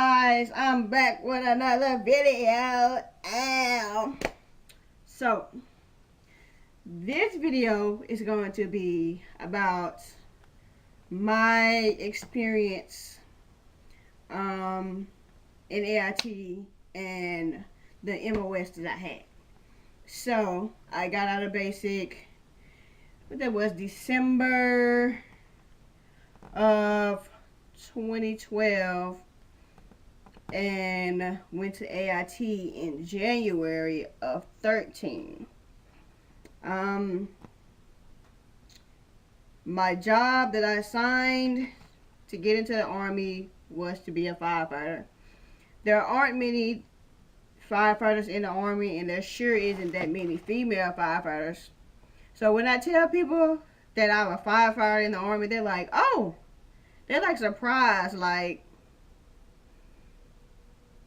guys, I'm back with another video. So this video is going to be about my experience in AIT and the MOS that I had. So I got out of basic, but that was December of 2012 and went to AIT in January of 13. My job that I signed to get into the Army was to be a firefighter. There aren't many firefighters in the Army, and there sure isn't that many female firefighters. So when I tell people that I'm a firefighter in the Army, they're like, oh, they're like surprised. Like,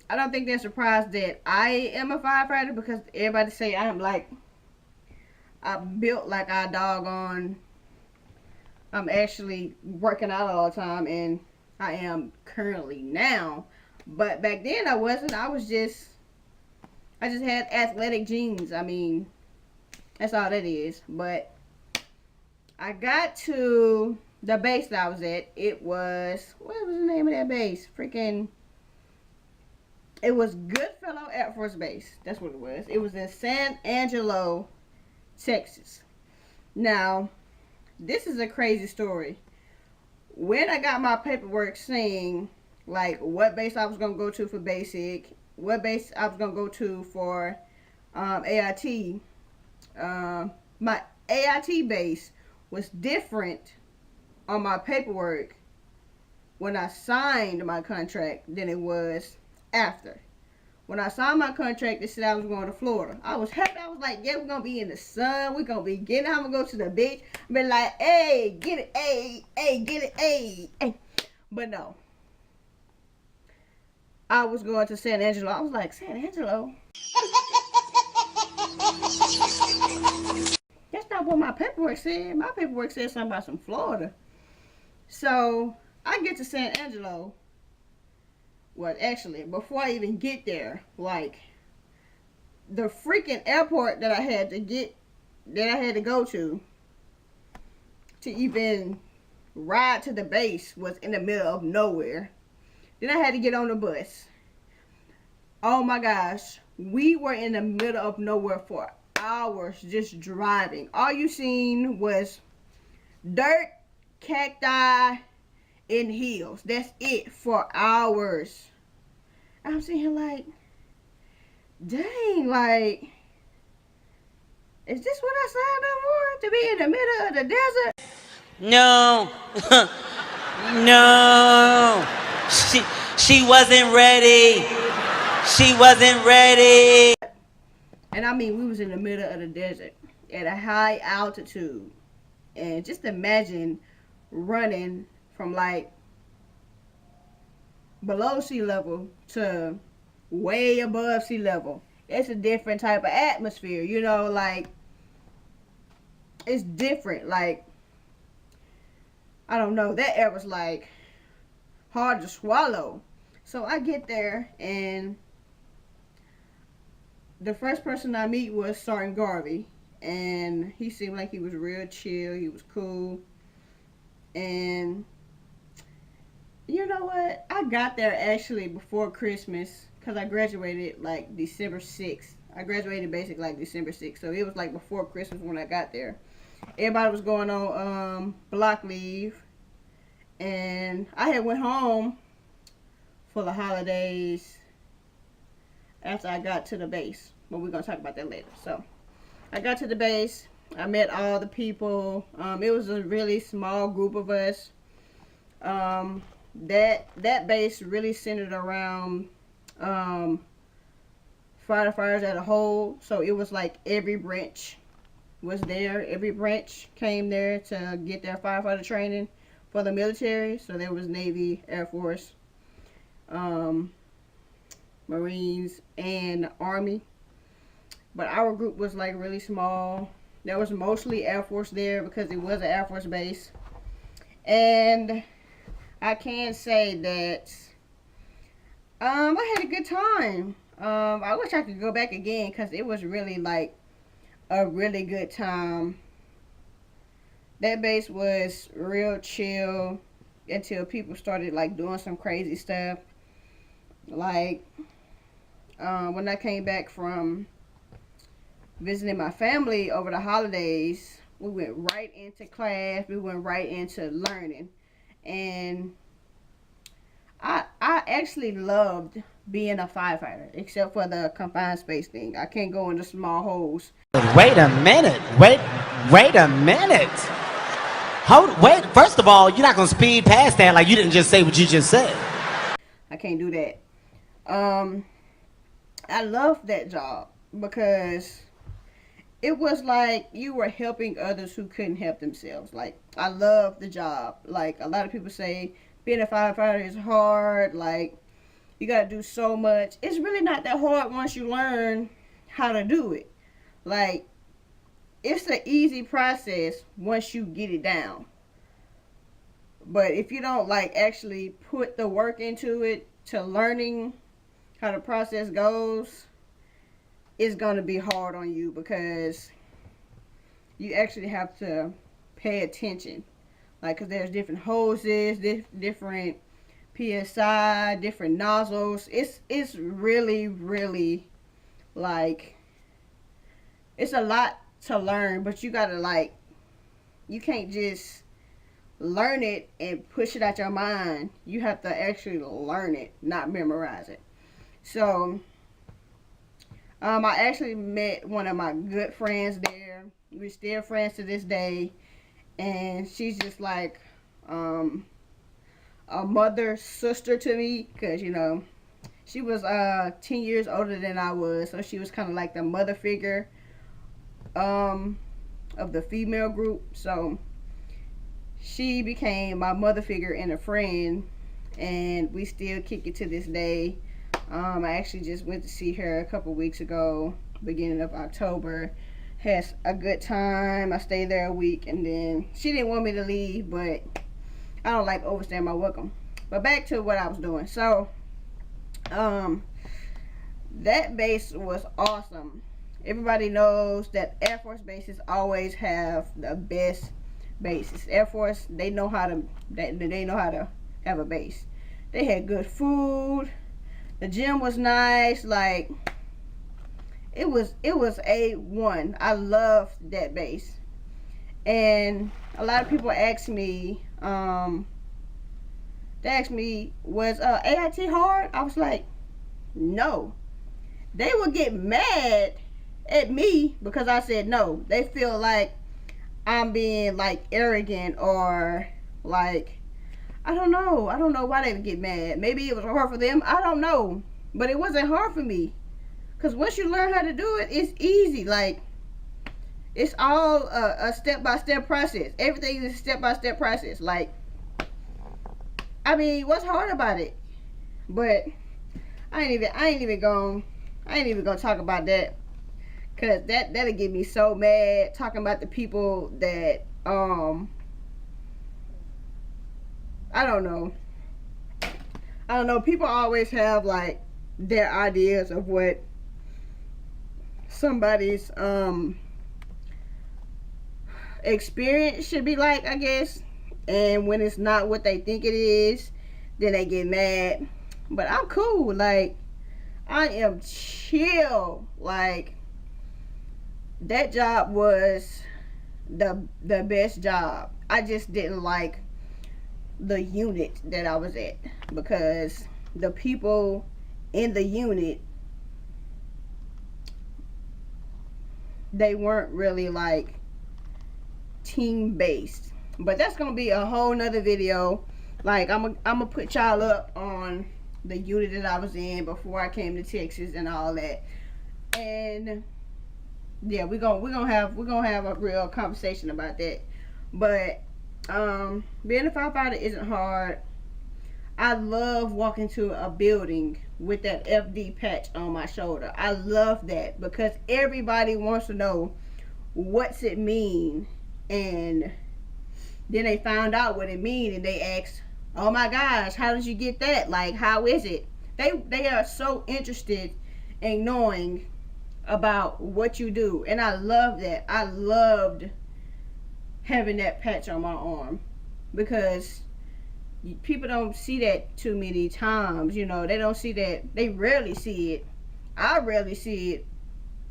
I don't think they're surprised that I am a firefighter, because everybody say I'm built like I doggone. I'm actually working out all the time, and I am currently now. But back then I wasn't. I just had athletic genes. I mean, that's all that is. But I got to the base that I was at. It was, what was the name of that base? It was Goodfellow Air Force Base. That's what it was. It was in San Angelo, Texas. Now, this is a crazy story. When I got my paperwork saying, like, what base I was going to go to for basic, what base I was going to go to for AIT, my AIT base was different on my paperwork when I signed my contract than it was after. When I signed my contract, they said I was going to Florida. I was happy. I was like, yeah, we're going to be in the sun. We're going to be getting out. I'm going to go to the beach. Be like, hey, get it, hey, get it, hey. But no. I was going to San Angelo. I was like, San Angelo? That's not what my paperwork said. My paperwork said something about some Florida. So I get to San Angelo. Well, actually, before I even get there, like, the freaking airport that I had to go to even ride to the base was in the middle of nowhere. Then I had to get on the bus. Oh my gosh, we were in the middle of nowhere for hours just driving. All you seen was dirt, cacti, in hills. That's it for hours. I'm sitting here like, dang, like, is this what I signed up for? To be in the middle of the desert? No. No. She wasn't ready. She wasn't ready. And I mean, we was in the middle of the desert at a high altitude. And just imagine running from like below sea level to way above sea level. It's a different type of atmosphere, you know, like, it's different. Like, I don't know, that air was like hard to swallow. So I get there, and the first person I meet was Sergeant Garvey, and he seemed like he was real chill. He was cool. And you know what? I got there actually before Christmas, because I graduated like December 6th. I graduated basic like December 6th. So it was like before Christmas when I got there. Everybody was going on block leave. And I had went home for the holidays after I got to the base. But we're going to talk about that later. So I got to the base. I met all the people. It was a really small group of us. That base really centered around firefighters as a whole. So it was like every branch was there. Every branch came there to get their firefighter training for the military. So there was Navy, Air Force, Marines, and Army. But our group was like really small. There was mostly Air Force there because it was an Air Force base. And I can say that I had a good time. I wish I could go back again because it was really like a really good time. That base was real chill until people started like doing some crazy stuff. Like when I came back from visiting my family over the holidays, we went right into class. We went right into learning, and I actually loved being a firefighter, except for the confined space thing. I can't go into small holes. Wait a minute. Wait a minute. Wait. First of all, you're not gonna speed past that like you didn't just say what you just said. I can't do that. Um, I loved that job because it was like you were helping others who couldn't help themselves. Like I love the job. Like a lot of people say being a firefighter is hard. Like you got to do so much. It's really not that hard once you learn how to do it. Like it's an easy process once you get it down. But if you don't like actually put the work into it to learning how the process goes, it's going to be hard on you because you actually have to pay attention. Like, because there's different hoses, different PSI, different nozzles. It's really, really, like, it's a lot to learn, but you got to, like, you can't just learn it and push it out your mind. You have to actually learn it, not memorize it. So, I actually met one of my good friends there. We're still friends to this day. And she's just like a mother, sister to me. Because, you know, she was 10 years older than I was. So she was kind of like the mother figure of the female group. So she became my mother figure and a friend. And we still kick it to this day. I actually just went to see her a couple weeks ago, beginning of October. Had a good time. I stayed there a week, and then she didn't want me to leave, but I don't like overstaying my welcome. But back to what I was doing. So, that base was awesome. Everybody knows that Air Force bases always have the best bases. Air Force, they know how to have a base. They had good food. The gym was nice. Like it was A1. I loved that base. And a lot of people ask me, they asked me, was AIT hard? I was like, no. They would get mad at me because I said no. They feel like I'm being like arrogant or like I don't know why they would get mad. Maybe it was hard for them. I don't know. But it wasn't hard for me. Because once you learn how to do it, it's easy. Like, it's all a step-by-step process. Everything is a step-by-step process. Like, I mean, what's hard about it? But I ain't even gonna talk about that. Because that'll get me so mad talking about the people that, I don't know. People always have like their ideas of what somebody's experience should be like, I guess. And when it's not what they think it is, then they get mad. But I'm cool. Like I am chill. Like that job was the best job. I just didn't like the unit that I was at because the people in the unit, they weren't really like team based. But that's gonna be a whole nother video. Like I'm gonna put y'all up on the unit that I was in before I came to Texas and all that. And yeah, we're gonna have a real conversation about that. But being a firefighter isn't hard. I love walking to a building with that FD patch on my shoulder. I love that because everybody wants to know what's it mean, and then they found out what it mean and they ask, "Oh my gosh, how did you get that? Like, how is it?" They are so interested in knowing about what you do, and I love that. I loved having that patch on my arm because people don't see that too many times. You know, they don't see that. They rarely see it. I rarely see it.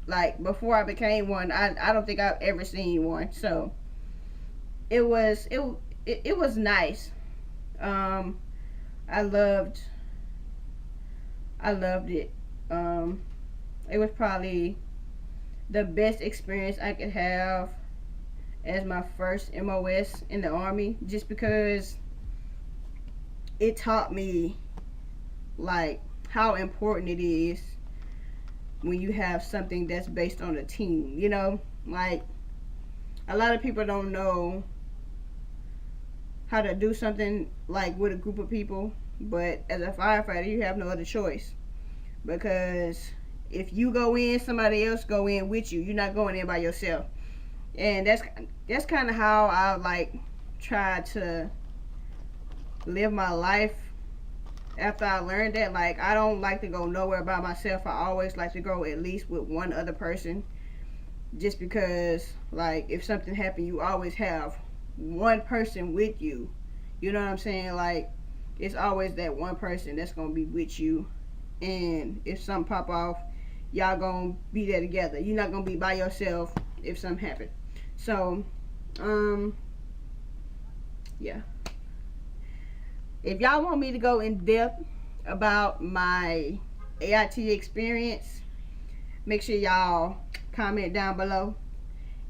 Like before I became one, I don't think I've ever seen one. So it was nice. Um, I loved it. Um, it was probably the best experience I could have as my first MOS in the Army, just because it taught me like how important it is when you have something that's based on a team. You know, like a lot of people don't know how to do something like with a group of people, but as a firefighter you have no other choice, because if you go in, somebody else go in with you. You're not going in by yourself. And that's kind of how I like try to live my life after I learned that. Like, I don't like to go nowhere by myself. I always like to go at least with one other person, just because like if something happened, you always have one person with you. You know what I'm saying? Like, it's always that one person that's gonna be with you, and if something pop off, y'all gonna be there together. You're not gonna be by yourself if something happen. So yeah, if y'all want me to go in depth about my AIT experience, make sure y'all comment down below.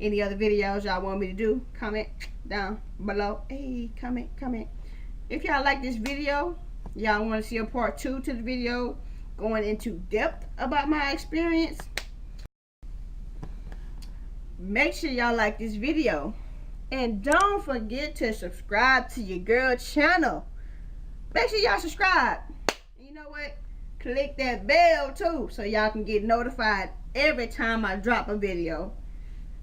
Any other videos y'all want me to do, comment down below. Hey, comment. If y'all like this video, y'all want to see a part 2 to the video going into depth about my experience, make sure y'all like this video. And don't forget to subscribe to your girl channel. Make sure y'all subscribe. And you know what? Click that bell too, so y'all can get notified every time I drop a video.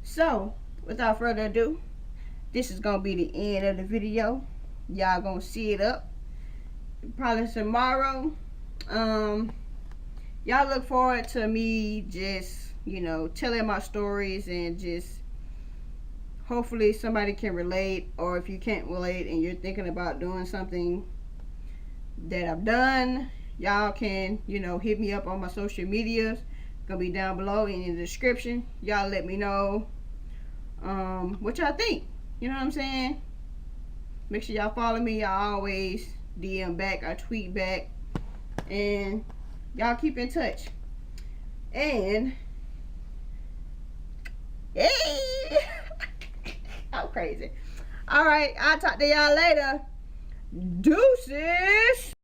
So, without further ado, this is going to be the end of the video. Y'all going to see it up probably tomorrow. Y'all look forward to me just, you know, telling my stories, and just hopefully somebody can relate. Or if you can't relate and you're thinking about doing something that I've done, y'all can, you know, hit me up on my social medias. Gonna be down below in the description. Y'all let me know what y'all think. You know what I'm saying? Make sure y'all follow me. Y'all always DM back or tweet back, and y'all keep in touch. And hey, I'm crazy. All right, I'll talk to y'all later. Deuces.